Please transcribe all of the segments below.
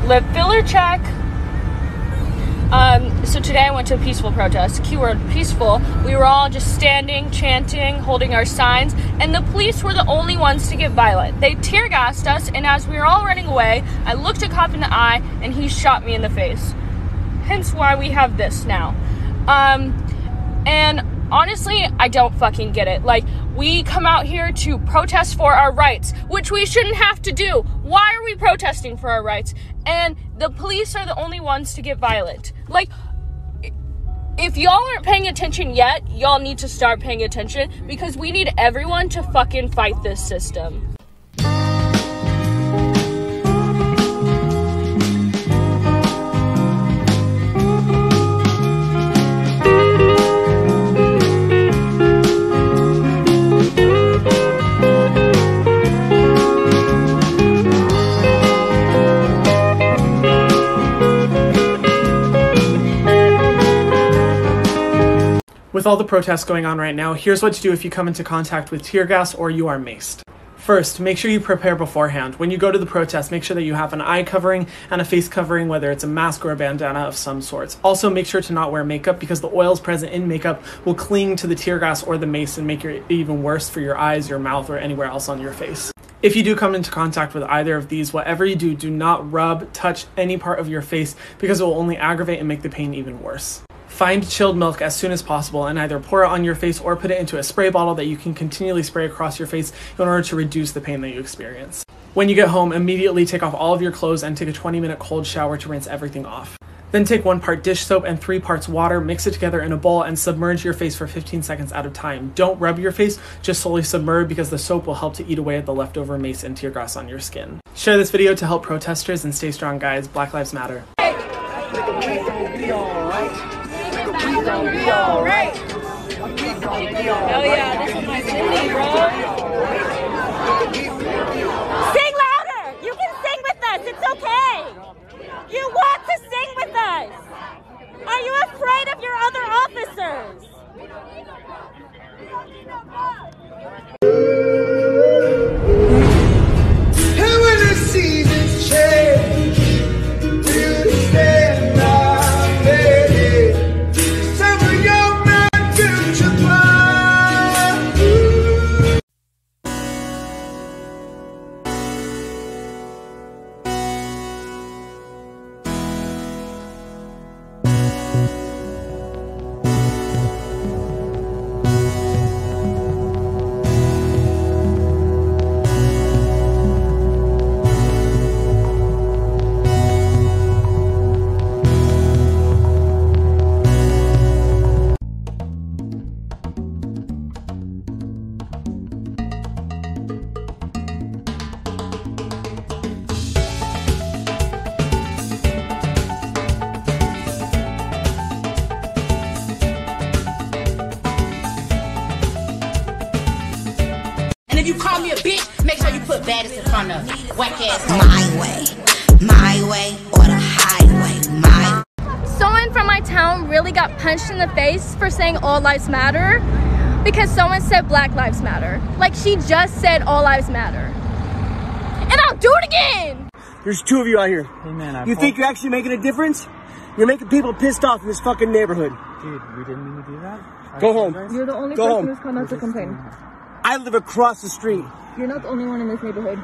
Lip filler check. So today I went to a peaceful protest. Keyword peaceful. We were all just standing, chanting, holding our signs, and the police were the only ones to get violent. They tear gassed us, and as we were all running away, I looked a cop in the eye, and he shot me in the face. Hence why we have this now. And honestly, I don't fucking get it. Like, we come out here to protest for our rights, which we shouldn't have to do. Why are we protesting for our rights? And the police are the only ones to get violent. Like, if y'all aren't paying attention yet, y'all need to start paying attention, because we need everyone to fucking fight this system. With all the protests going on right now, here's what to do if you come into contact with tear gas or you are maced. First, make sure you prepare beforehand. When you go to the protest, make sure that you have an eye covering and a face covering, whether it's a mask or a bandana of some sorts. Also, make sure to not wear makeup, because the oils present in makeup will cling to the tear gas or the mace and make it even worse for your eyes, your mouth, or anywhere else on your face. If you do come into contact with either of these, whatever you do, do not rub, touch any part of your face, because it will only aggravate and make the pain even worse. Find chilled milk as soon as possible and either pour it on your face or put it into a spray bottle that you can continually spray across your face in order to reduce the pain that you experience. When you get home, immediately take off all of your clothes and take a 20-minute cold shower to rinse everything off. Then take 1 part dish soap and 3 parts water, mix it together in a bowl, and submerge your face for 15 seconds at a time. Don't rub your face, just solely submerge, because the soap will help to eat away at the leftover mace and tear gas on your skin. Share this video to help protesters, and stay strong, guys. Black Lives Matter. We gon' be alright. Hell yeah, this is my city, bro. Sing louder! You can sing with us, it's okay! You want to sing with us! Are you afraid of your other officers? And when the seasons change, we'll stand by, baby. If you call me a bitch, make sure you put baddest in front of me. Whack ass. My way, or the highway, my. Someone from my town really got punched in the face for saying all lives matter, because someone said Black Lives Matter. Like, she just said all lives matter. And I'll do it again! There's 2 of you out here. Hey man, you think you're actually making a difference? You're making people pissed off in this fucking neighborhood. Dude, we didn't mean to do that. Go home. You're the only Go person home. who's come out to complain. I live across the street. You're not the only one in this neighborhood.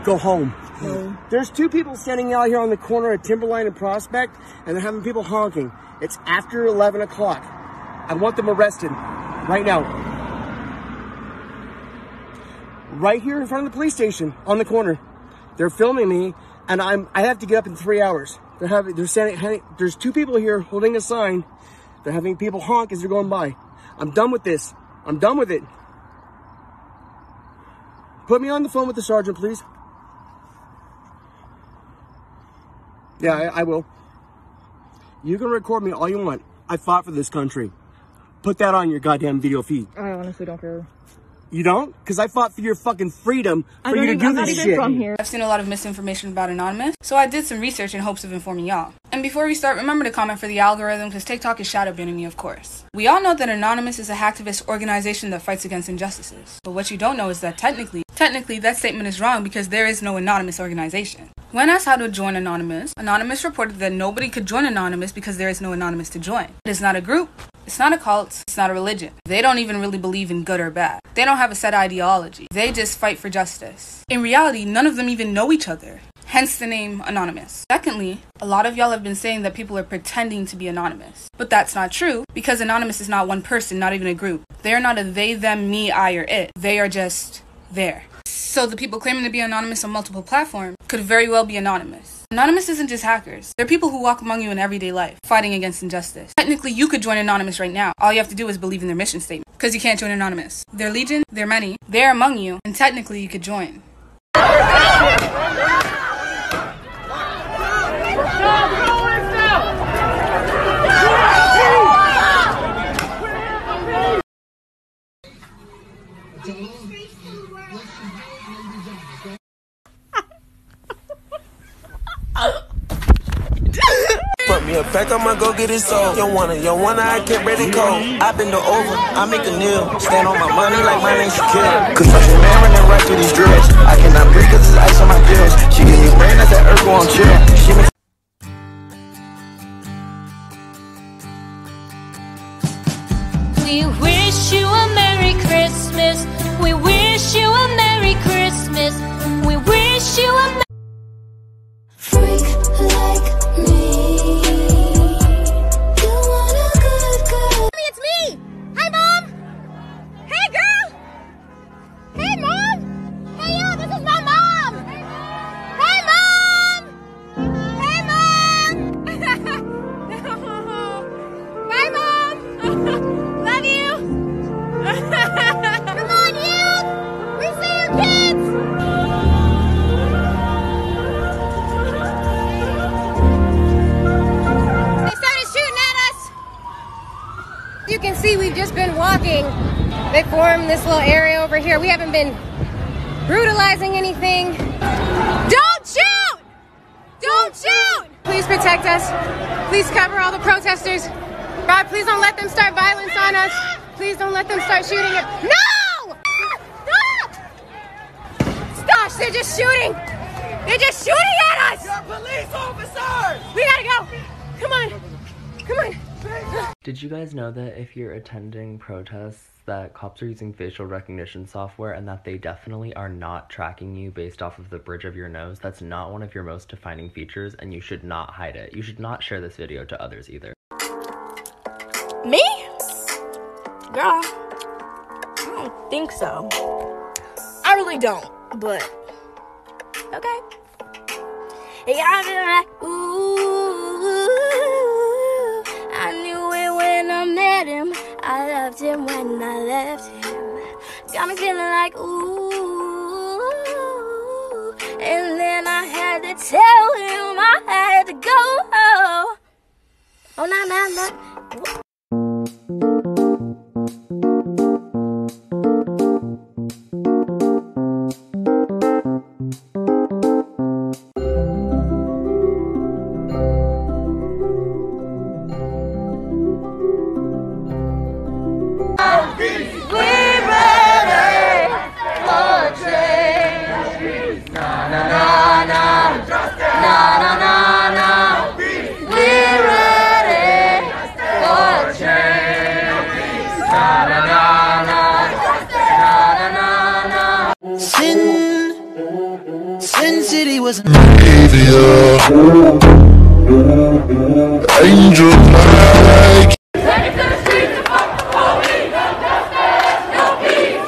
Go home. No. There's 2 people standing out here on the corner of Timberline and Prospect, and they're having people honking. It's after 11 o'clock. I want them arrested right now. Right here in front of the police station on the corner. They're filming me, and I have to get up in 3 hours. There's 2 people here holding a sign. They're having people honk as they're going by. I'm done with this. I'm done with it. Put me on the phone with the sergeant, please. Yeah, I will. You can record me all you want. I fought for this country. Put that on your goddamn video feed. I honestly don't care. You don't? Because I fought for your fucking freedom for you to do this shit. From here. I've seen a lot of misinformation about Anonymous, so I did some research in hopes of informing y'all. And before we start, remember to comment for the algorithm, because TikTok is shadow banning me, of course. We all know that Anonymous is a hacktivist organization that fights against injustices. But what you don't know is that technically that statement is wrong, because there is no anonymous organization. When asked how to join Anonymous, Anonymous reported that nobody could join Anonymous because there is no Anonymous to join. It is not a group, it's not a cult, it's not a religion. They don't even really believe in good or bad. They don't have a set ideology. They just fight for justice. In reality, none of them even know each other. Hence the name Anonymous. Secondly, a lot of y'all have been saying that people are pretending to be anonymous. But that's not true, because Anonymous is not one person, not even a group. They are not a they, them, me, I, or it. They are just there. So the people claiming to be anonymous on multiple platforms could very well be anonymous. Anonymous isn't just hackers. They're people who walk among you in everyday life, fighting against injustice. Technically, you could join Anonymous right now. All you have to do is believe in their mission statement. Because you can't join Anonymous. They're legion, they're many, they're among you, and technically you could join. Fuck me a pack, I'ma go get it sold. You wanna, I get ready cold. I bend over, I make a kneel. Stand on my money like my name's Shaquille. Construction man running right through these drills. I cannot breathe cause there's ice on my gills. She give me brain, that's that earth on chill. She makes We wish you a Merry Christmas. We wish you a Merry Christmas. We wish you a freak like me. You want a good girl. It's me! Hi, Mom! Hey, girl! Hey, Mom! Hey, yo, this is my mom! Hey, Mom! Hey, Mom! Bye, Mom! Love you! Come on, you! We see you, kids! They started shooting at us! You can see we've just been walking. They formed this little area over here. We haven't been brutalizing anything. Don't shoot! Don't shoot! Please protect us. Please cover all the protesters. God, please don't let them start violence on us. Please don't let them start shooting at... No! Stop! Gosh, they're just shooting. They're just shooting at us! You're police officers! We gotta go. Come on. Come on. Did you guys know that if you're attending protests that cops are using facial recognition software and that they definitely are not tracking you based off of the bridge of your nose? That's not one of your most defining features and you should not hide it. You should not share this video to others either. Me? Girl, I don't think so. I really don't, but okay. Yeah, I've been like, ooh, I knew it when I met him. I loved him when I left him. Got me feeling like, ooh, and then I had to tell him I had to go. Oh, no. Sin City was an angel like. Take it to the streets and fuck the police. No justice, no peace.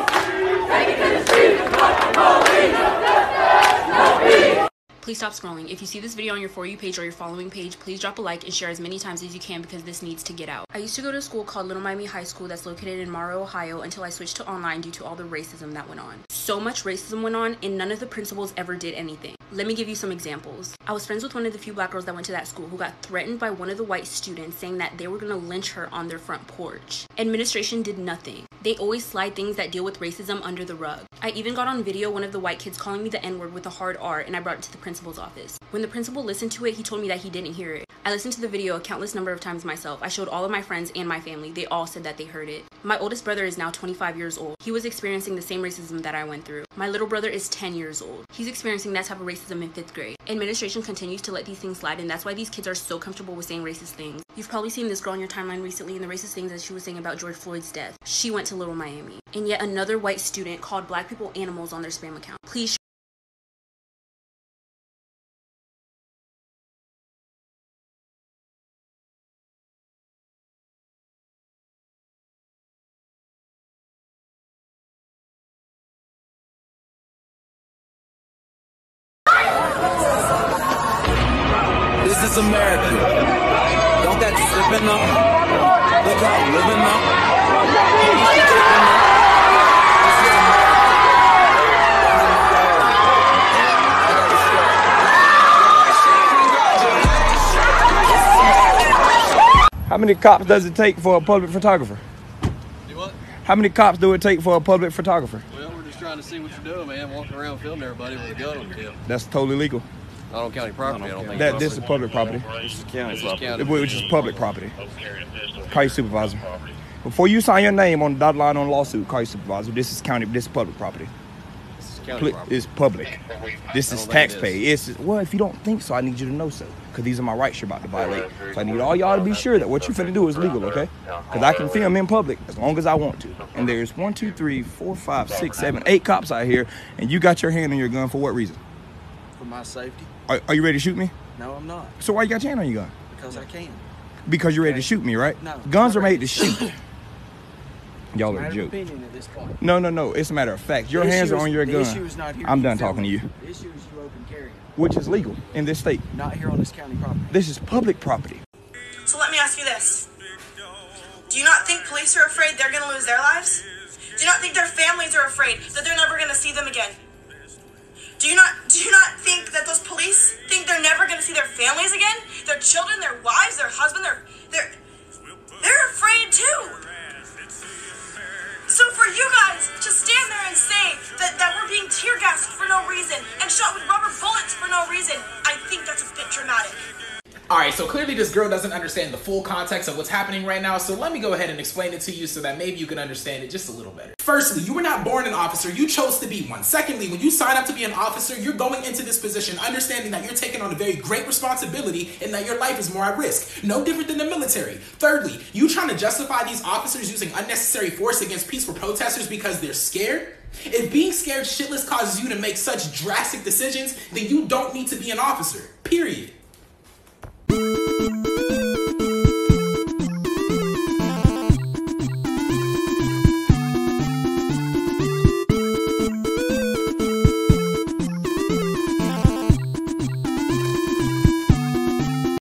Take it to the streets and fuck the police. No justice, no peace. Please stop scrolling. If you see this video on your For You page or your following page, please drop a like and share as many times as you can because this needs to get out. I used to go to a school called Little Miami High School that's located in Morrow, Ohio until I switched to online due to all the racism that went on. So much racism went on and none of the principals ever did anything. Let me give you some examples. I was friends with one of the few black girls that went to that school who got threatened by one of the white students saying that they were gonna lynch her on their front porch. Administration did nothing. They always slide things that deal with racism under the rug. I even got on video one of the white kids calling me the N-word with a hard R and I brought it to the principal's office. office. When the principal listened to it, he told me that he didn't hear it. I listened to the video a countless number of times myself. I showed all of my friends and my family. They all said that they heard it. My oldest brother is now 25 years old. He was experiencing the same racism that I went through. My little brother is 10 years old. He's experiencing that type of racism in 5th grade. Administration continues to let these things slide, and that's why these kids are so comfortable with saying racist things. You've probably seen this girl on your timeline recently and the racist things that she was saying about George Floyd's death. She went to Little Miami. And yet another white student called black people animals on their spam account. Please. This is America. Don't got you slipping up. Look how I'm living up. How many cops does it take for a public photographer? Do what? How many cops do it take for a public photographer? Well, we're just trying to see what you're doing, man. Walking around filming everybody with a gun on your hip. That's totally legal. Not on county property, I don't think. That this is public property. This is county property. Which is public property. Call your supervisor. Before you sign your name on the dotted line on the lawsuit, call your supervisor. This is county. This is public property. This is county property. It's public. This is taxpayer. Well, if you don't think so, I need you to know so. Because these are my rights you're about to violate. So I need all y'all to be sure that what you're finna do is legal, okay? Because I can film in public as long as I want to. And there's 1, 2, 3, 4, 5, 6, 7, 8 cops out here, and you got your hand on your gun for what reason? For my safety. Are you ready to shoot me? No, I'm not. So why you got your hand on your gun? Because I can. Because you're ready to shoot me, right? No. Guns are made to shoot. Y'all are a joke. Opinion at this point. No. It's a matter of fact. Your hands are on your gun. The issue is not here. I'm done talking to you. The issue is you open carry. Which is legal in this state. Not here on this county property. This is public property. So let me ask you this. Do you not think police are afraid they're going to lose their lives? Do you not think their families are afraid that they're never going to see them again? Do you not think that those police think they're never going to see their families again? Their children, their wives, their husband, they're afraid too. So for you guys to stand there and say that we're being tear gassed for no reason and shot with rubber bullets for no reason, I think that's a bit dramatic. Alright, so clearly this girl doesn't understand the full context of what's happening right now, so let me go ahead and explain it to you so that maybe you can understand it just a little better. Firstly, you were not born an officer, you chose to be one. Secondly, when you sign up to be an officer, you're going into this position understanding that you're taking on a very great responsibility and that your life is more at risk. No different than the military. Thirdly, you trying to justify these officers using unnecessary force against peaceful protesters because they're scared? If being scared shitless causes you to make such drastic decisions, then you don't need to be an officer. Period.